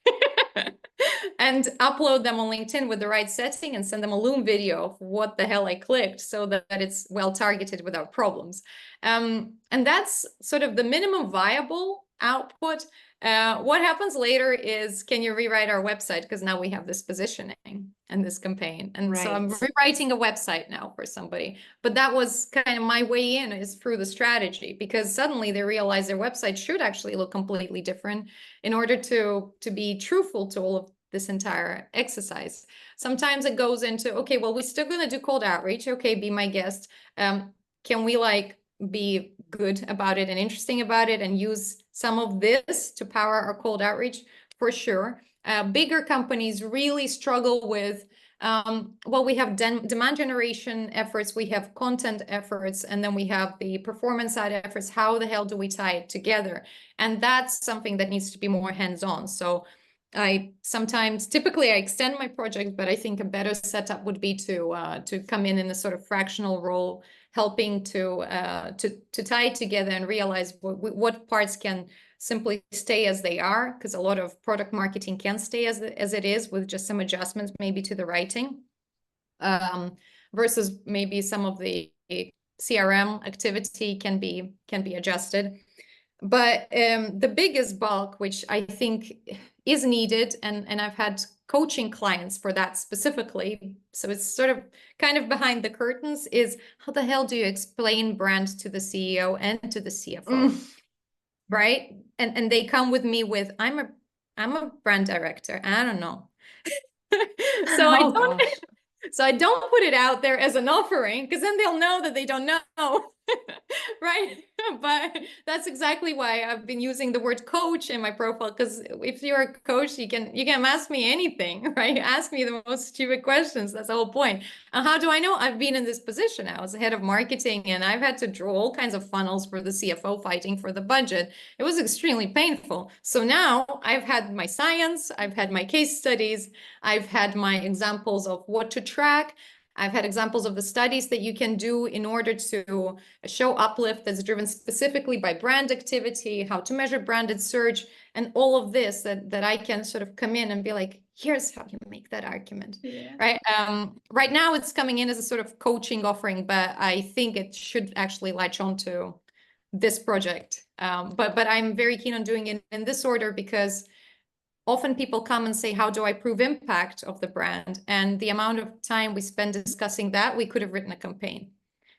And upload them on LinkedIn with the right setting and send them a Loom video of what the hell I clicked so that it's well targeted without problems. And that's sort of the minimum viable output. What happens later is, can you rewrite our website? Because now we have this positioning and this campaign. And so I'm rewriting a website now for somebody. But that was kind of my way in, is through the strategy, because suddenly they realize their website should actually look completely different in order to be truthful to all of this entire exercise. Sometimes it goes into, okay, well, we're still going to do cold outreach. Okay, be my guest. Can we like be good about it and interesting about it and use some of this to power our cold outreach? For sure. Bigger companies really struggle with, well, we have demand generation efforts, we have content efforts, and then we have the performance side efforts. How the hell do we tie it together? And that's something that needs to be more hands-on. So typically I extend my project, but I think a better setup would be to come in a sort of fractional role, helping to tie it together and realize what parts can simply stay as they are, because a lot of product marketing can stay as it is with just some adjustments maybe to the writing, versus maybe some of the CRM activity can be adjusted. But the biggest bulk, which I think is needed, and I've had coaching clients for that specifically, so it's sort of kind of behind the curtains, is how the hell do you explain brand to the CEO and to the CFO, right? And they come with me with, I'm a brand director, I don't know. So I don't put it out there as an offering, because then they'll know that they don't know. Right? But that's exactly why I've been using the word coach in my profile, because if you're a coach, you can ask me anything, right? Ask me the most stupid questions. That's the whole point. And how do I know? I've been in this position. I was the head of marketing, and I've had to draw all kinds of funnels for the CFO fighting for the budget. It was extremely painful. So now I've had my science, I've had my case studies, I've had my examples of what to track. I've had examples of the studies that you can do in order to show uplift that's driven specifically by brand activity, how to measure branded search, and all of this that I can sort of come in and be like, here's how you make that argument, right? Right now it's coming in as a sort of coaching offering, but I think it should actually latch onto this project. But I'm very keen on doing it in this order, because often people come and say, how do I prove impact of the brand? And the amount of time we spend discussing that, we could have written a campaign.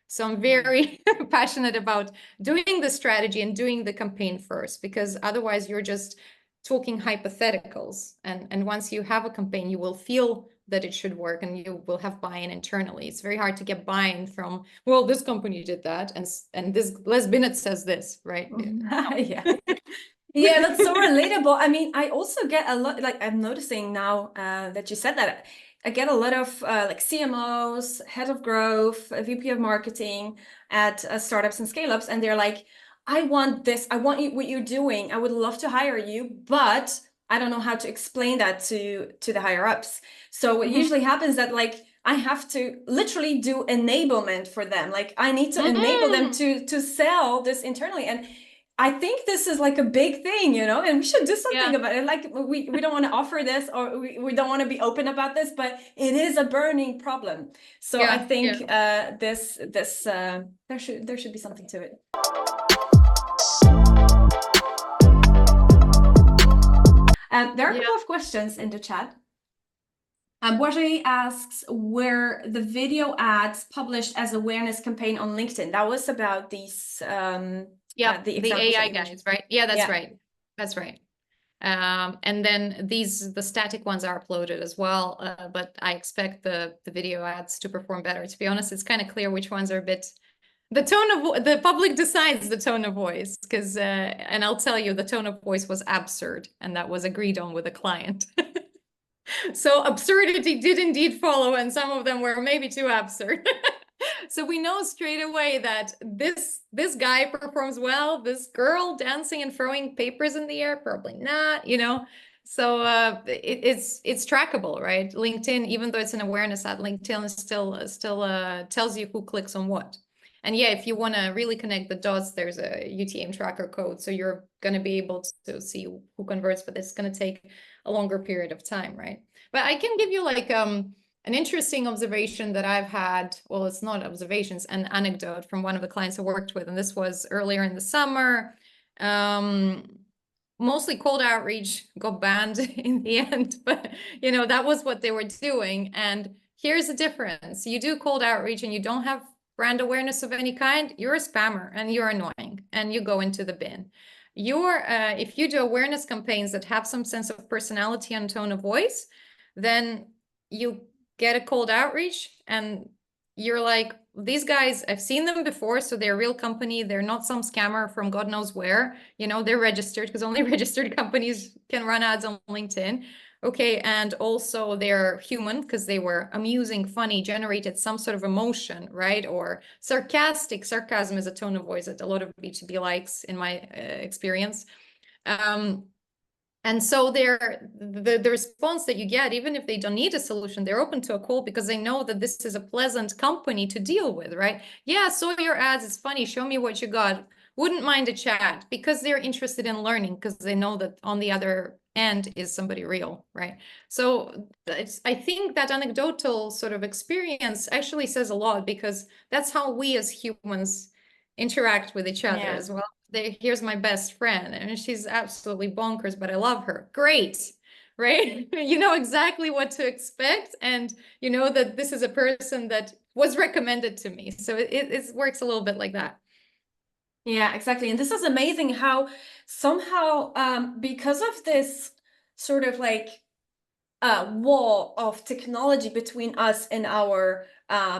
So I'm very passionate about doing the strategy and doing the campaign first, because otherwise you're just talking hypotheticals. And once you have a campaign, you will feel that it should work and you will have buy-in internally. It's very hard to get buy-in from, well, this company did that and this Les Binet says this, right? Yeah. Yeah, that's so relatable. I mean, I also get a lot, like I'm noticing now that you said that, I get a lot of like CMOs, head of growth, VP of marketing at startups and scale-ups, and they're like, I want this, I want you, what you're doing. I would love to hire you, but I don't know how to explain that to the higher ups. So what usually happens that like I have to literally do enablement for them. Like I need to enable them to sell this internally. And I think this is like a big thing, you know, and we should do something about it. Like we don't want to offer this, or we don't want to be open about this, but it is a burning problem. So I think there should be something to it. There are a couple of questions in the chat. Bourget asks, were the video ads published as awareness campaign on LinkedIn? That was about these the AI guys, right? Yeah, that's right. That's right. And then the static ones are uploaded as well, but I expect the video ads to perform better. To be honest, it's kind of clear which ones are a bit. The tone of the public decides the tone of voice, because and I'll tell you, the tone of voice was absurd, and that was agreed on with the client. So absurdity did indeed follow, and some of them were maybe too absurd. So we know straight away that this guy performs well. This girl dancing and throwing papers in the air, probably not, you know. So it's trackable, right? LinkedIn, even though it's an awareness ad, LinkedIn still tells you who clicks on what. And yeah, if you want to really connect the dots, there's a UTM tracker code, so you're going to be able to see who converts, but it's going to take a longer period of time, right? But I can give you like an interesting observation that I've had. Well, it's not observations, an anecdote from one of the clients I worked with, and this was earlier in the summer. Mostly cold outreach got banned in the end, but you know, that was what they were doing. And here's the difference: you do cold outreach and you don't have brand awareness of any kind, you're a spammer and you're annoying and you go into the bin. If you do awareness campaigns that have some sense of personality and tone of voice, then you get a cold outreach and you're like, these guys, I've seen them before, so they're a real company. They're not some scammer from God knows where. You know, they're registered, because only registered companies can run ads on LinkedIn. Okay, and also they're human, because they were amusing, funny, generated some sort of emotion, right? Or sarcastic. Sarcasm is a tone of voice that a lot of B2B likes, in my experience. And so the response that you get, even if they don't need a solution, they're open to a call because they know that this is a pleasant company to deal with, right? Yeah, saw your ads, it's funny, show me what you got. Wouldn't mind a chat, because they're interested in learning, because they know that on the other end is somebody real, right? So I think that anecdotal sort of experience actually says a lot, because that's how we as humans interact with each other as well. Here's my best friend, and she's absolutely bonkers, but I love her. Great, right? You know exactly what to expect, and you know that this is a person that was recommended to me. So it works a little bit like that. Yeah, exactly. And this is amazing how somehow, because of this sort of like wall of technology between us and our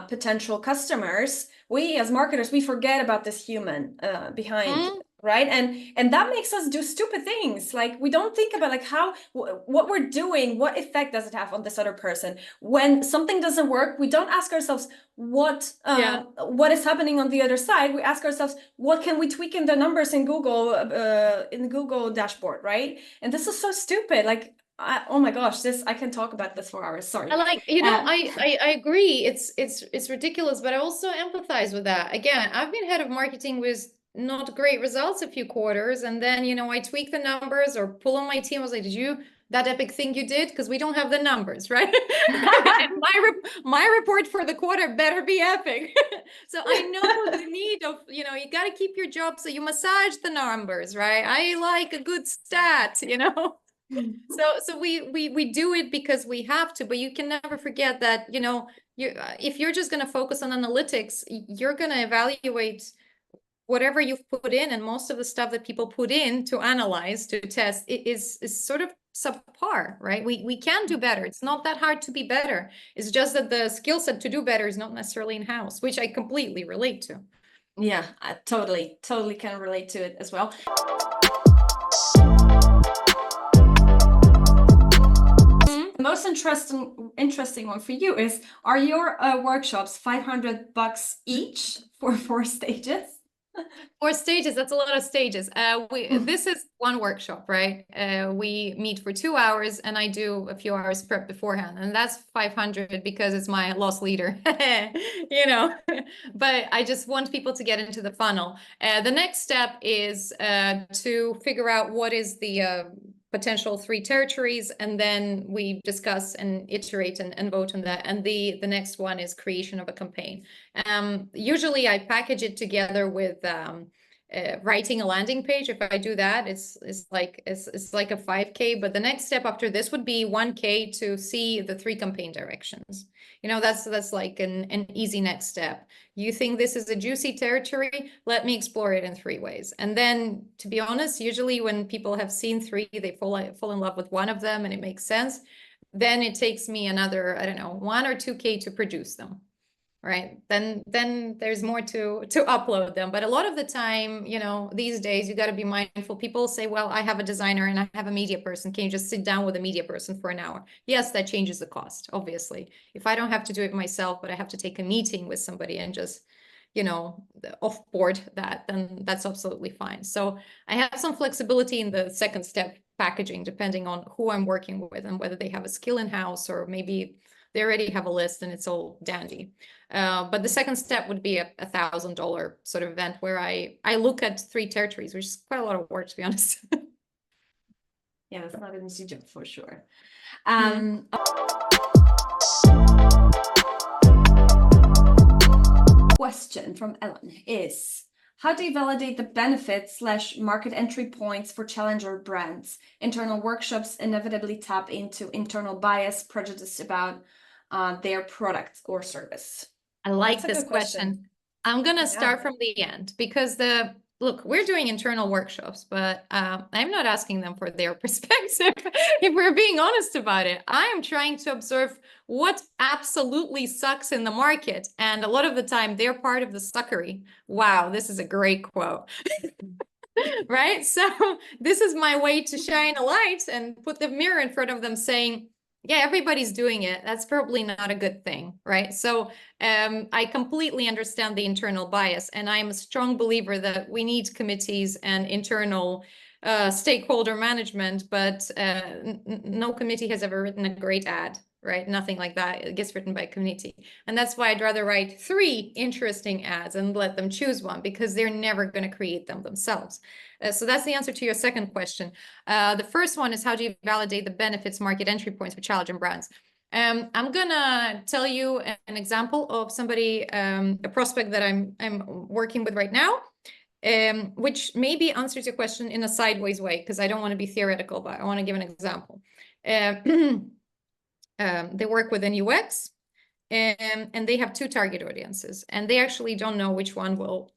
potential customers, we as marketers, we forget about this human behind, right? And that makes us do stupid things. Like we don't think about like what we're doing, what effect does it have on this other person? When something doesn't work, we don't ask ourselves what is happening on the other side. We ask ourselves, what can we tweak in the numbers in Google dashboard, right? And this is so stupid. Like, oh my gosh, I can talk about this for hours. Sorry. I agree. It's ridiculous, but I also empathize with that. Again, I've been head of marketing with not great results a few quarters, and then I tweak the numbers or pull on my team. I was like, that epic thing you did? Because we don't have the numbers, right? my report for the quarter better be epic. So I know the need of, you got to keep your job, so you massage the numbers, right? I like a good stat, So we do it because we have to, but you can never forget that, if you're just going to focus on analytics, you're going to evaluate whatever you've put in, and most of the stuff that people put in to analyze, to test, is sort of subpar, right? We can do better. It's not that hard to be better. It's just that the skill set to do better is not necessarily in-house, which I completely relate to. Yeah, I totally can relate to it as well. The most interesting one for you is, are your workshops $500 each for 4 stages? 4 stages, that's a lot of stages. This is one workshop, right? We meet for 2 hours and I do a few hours prep beforehand, and that's 500 because it's my loss leader, you know, but I just want people to get into the funnel. The next step is to figure out what is the potential 3 territories, and then we discuss and iterate and vote on that. And the next one is creation of a campaign. Usually I package it together with writing a landing page. If I do that, it's like a 5K, but the next step after this would be 1K to see the 3 campaign directions. You know, that's like an easy next step. You think this is a juicy territory? Let me explore it in 3 ways. And then, to be honest, usually when people have seen 3, they fall in love with one of them and it makes sense. Then it takes me another, I don't know, 1 or 2K to produce them. Right, then there's more to upload them. But a lot of the time, you know, these days you got to be mindful. People say, well, I have a designer and I have a media person, can you just sit down with a media person for an hour? Yes, that changes the cost, obviously. If I don't have to do it myself, but I have to take a meeting with somebody and just, you know, offboard that, then that's absolutely fine. So I have some flexibility in the second step packaging, depending on who I'm working with and whether they have a skill in-house or maybe they already have a list and it's all dandy. But the second step would be a $1,000 sort of event where I look at 3 territories, which is quite a lot of work, to be honest. Yeah, it's not an easy job for sure. Question from Ellen is, how do you validate the benefits / market entry points for challenger brands? Internal workshops inevitably tap into internal bias, prejudice about their product or service. I like this question. I'm going to start from the end, because look, we're doing internal workshops, but I'm not asking them for their perspective. If we're being honest about it, I am trying to observe what absolutely sucks in the market. And a lot of the time they're part of the suckery. Wow, this is a great quote. Right? So this is my way to shine a light and put the mirror in front of them saying, yeah, everybody's doing it. That's probably not a good thing, right? So I completely understand the internal bias, and I'm a strong believer that we need committees and internal stakeholder management, but no committee has ever written a great ad, right? Nothing like that. It gets written by a committee. And that's why I'd rather write 3 interesting ads and let them choose one, because they're never going to create them themselves. So that's the answer to your second question. The first one is, how do you validate the benefits, market entry points for challenging brands? I'm gonna tell you an example of somebody, a prospect that I'm working with right now, which maybe answers your question in a sideways way, because I don't want to be theoretical, but I want to give an example. They work with an UX. And they have 2 target audiences, and they actually don't know which one will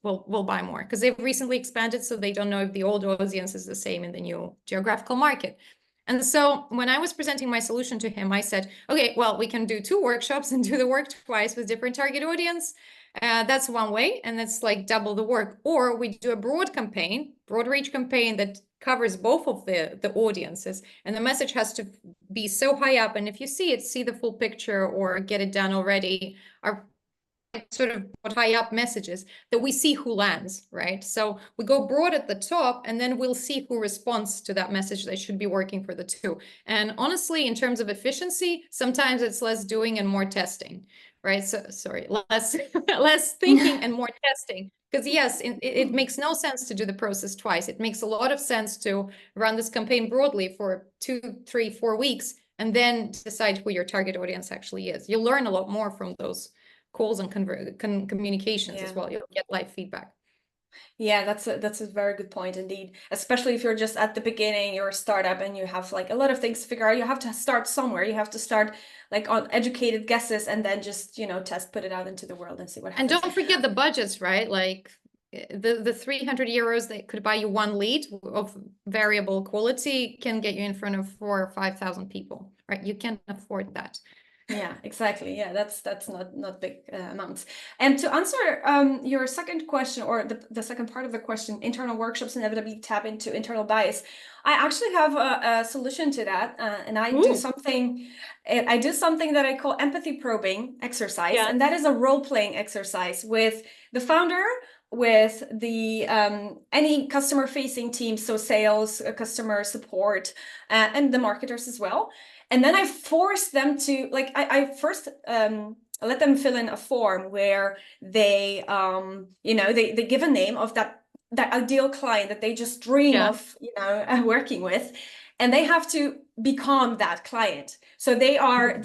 buy more, because they've recently expanded, so they don't know if the old audience is the same in the new geographical market. And so when I was presenting my solution to him, I said, okay, well, we can do 2 workshops and do the work twice with different target audience. That's one way, and that's like double the work. Or we do a broad reach campaign that covers both of the audiences, and the message has to be so high up, and if you see the full picture or get it done already, are sort of high up messages that we see who lands, right? So we go broad at the top, and then we'll see who responds to that message that should be working for the 2. And honestly, in terms of efficiency, sometimes it's less doing and more testing, right? So sorry, less thinking and more testing. Because yes, it makes no sense to do the process twice. It makes a lot of sense to run this campaign broadly for 2, 3, 4 weeks, and then decide who your target audience actually is. You'll learn a lot more from those calls and communications as well. You'll get live feedback. Yeah, that's a very good point indeed. Especially if you're just at the beginning, you're a startup and you have like a lot of things to figure out. You have to start somewhere. You have to start like on educated guesses and then just, you know, put it out into the world and see what happens. And don't forget the budgets, right? Like the 300 euros that could buy you 1 lead of variable quality can get you in front of 4,000 or 5,000 people, right? You can't afford that. Yeah, exactly. Yeah, that's not big amounts. And to answer your second question, or the second part of the question, internal workshops inevitably tap into internal bias. I actually have a solution to that, and I do something. I do something that I call empathy probing exercise, and that is a role playing exercise with the founder, with the any customer facing team, so sales, customer support, and the marketers as well. And then I force them to, like, I first let them fill in a form where they, they give a name of that ideal client that they just dream of, working with, and they have to become that client. So they are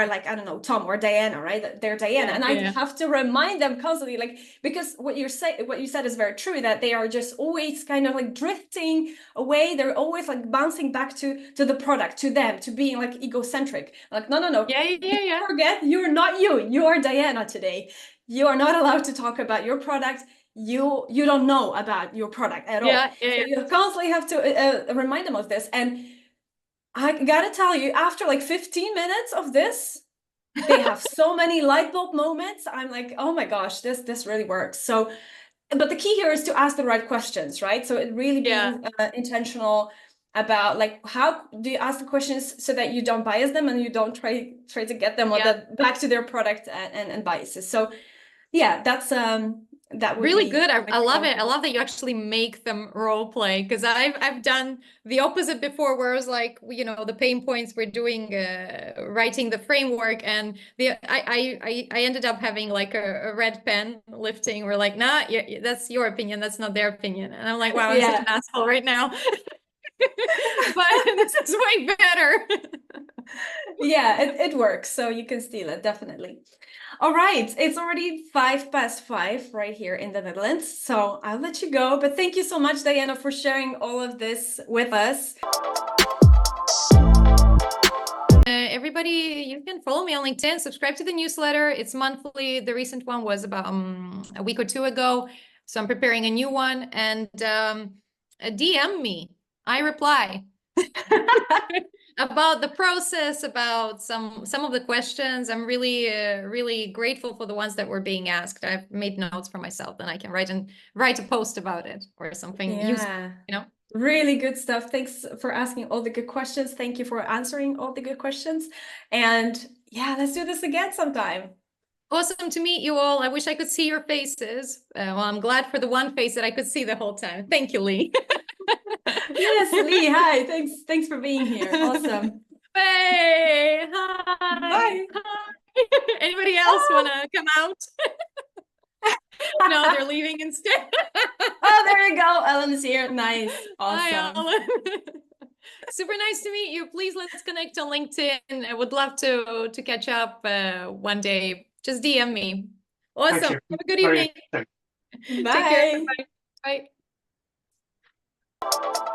like, I don't know, Tom or Diana, right? They're Diana, and I have to remind them constantly, like, because what you said is very true, that they are just always kind of like drifting away. They're always like bouncing back to the product, to them, to being like egocentric. Like, no. Yeah. Forget, you're not you. You are Diana today. You are not allowed to talk about your product. You don't know about your product at all. So you constantly have to remind them of this. And I gotta tell you, after like 15 minutes of this, they have so many light bulb moments. I'm like, oh my gosh, this really works. So, but the key here is to ask the right questions, right? So it really being intentional about, like, how do you ask the questions so that you don't bias them and you don't try to get them back to their product and biases. So yeah, that's that would really be good. I love it. I love that you actually make them role play, because I've done the opposite before, where I was like, the pain points we're doing, writing the framework, and I ended up having like a red pen lifting. We're like, nah, that's your opinion, that's not their opinion, and I'm like, wow, I'm such an asshole right now. But this is way better. Yeah, it works. So you can steal it, definitely. All right, it's already 5:05 right here in the Netherlands, so I'll let you go. But thank you so much, Diana, for sharing all of this with us. Everybody, you can follow me on LinkedIn, subscribe to the newsletter. It's monthly. The recent one was about a week or two ago. So I'm preparing a new one, and DM me. I reply. About the process, about some of the questions. I'm really grateful for the ones that were being asked. I've made notes for myself, and I can write a post about it or something useful, Really good stuff. Thanks for asking all the good questions. Thank you for answering all the good questions. And yeah, let's do this again sometime. Awesome to meet you all. I wish I could see your faces. Well, I'm glad for the one face that I could see the whole time. Thank you, Lee. Yes, Lee. Hi. Thanks for being here. Awesome. Hey, hi. Bye. Hi. Anybody else want to come out? No, they're leaving instead. Oh, there you go. Ellen's here. Nice. Awesome. Hi, Ellen. Super nice to meet you. Please, let's connect on LinkedIn. I would love to catch up one day. Just DM me. Awesome. Have a good evening. Bye. Take care. Bye. Bye.